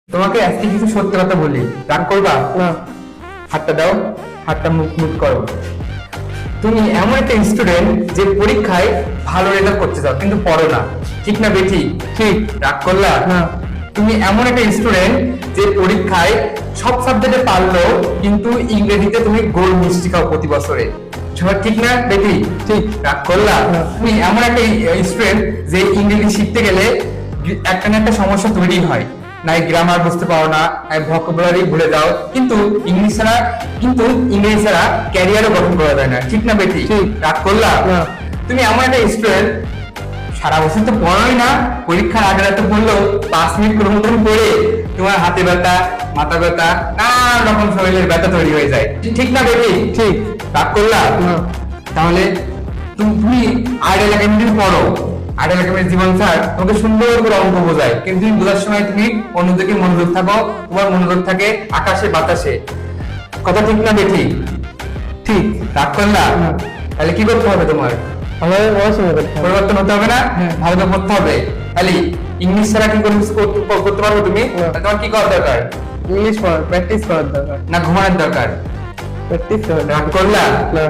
তোমাকে আজকে কিছু সত্যি কথা বলি, রাগ করবা না। হাতটা দাও, হাতটা মুখ মুখ করো। তুমি এমন একটা স্টুডেন্ট যে পরীক্ষায় ভালো রেজাল্ট করতে চাও কিন্তু পড়ো না, ঠিক না বেটি? ঠিক। রাগ করলা না। তুমি এমন একটা স্টুডেন্ট যে পরীক্ষায় সব সাবজেক্টে পারলো কিন্তু ইংরেজিতে তুমি গোল্ড মিষ্টি খাও প্রতি বছরে, সবাই ঠিক না বেটি? ঠিক। রাগ করলা না। তুমি এমন একটা স্টুডেন্ট যে ইংরেজি শিখতে গেলে একটা না একটা সমস্যা তৈরি হয়, নাই গ্রামার বুঝতে পারো না, ভোকাবুলারি ভুলে যাও, কিন্তু ইংলিশ ছাড়া ক্যারিয়ারও গঠন করা যায় না, ঠিক না বেটি? ঠিক। রাগ করলা না। তুমি এমন একটা স্টুডেন্ট সারা বছর তো পড়োই না, পরীক্ষার আগে রাতে পড়লেও 5 মিনিট কোনো মতন পড়ে তোমার হাতে ব্যথা, মাথা ব্যথা, নানা রকম শরীরের ব্যথা তৈরি হয়ে যায়, ঠিক না বেটি? ঠিক। রাগ করলা না। তাহলে তুমি আইডিয়াল একাডেমি পড়ো, আইডিয়াল একাডেমির জীবন স্যার তোমাকে সুন্দর করে অঙ্ক বোঝায়, কিন্তু তুমি বোঝার সময় তুমি অন্যদিকে মনোযোগ থাকো, তোমার মনোযোগ থাকে আকাশে বাতাসে, কথা ঠিক না বেঠি? ঠিক। রাগ করলা না। তাহলে কি করতে হবে তোমার? আমাদের পড়াশোনা করতে হবে। পরিবর্তন হতে হবে না? হ্যাঁ। ভালো করে পড়তে হবে। তাহলে ইংলিশ ছাড়া কি কোনো কিছু করতে পারবো তুমি? না। তাহলে তোমার কি করা দরকার? ইংলিশ পড়ার প্র্যাকটিস করার দরকার। না ঘুমানোর দরকার? প্র্যাকটিস করার রাগ করলা না।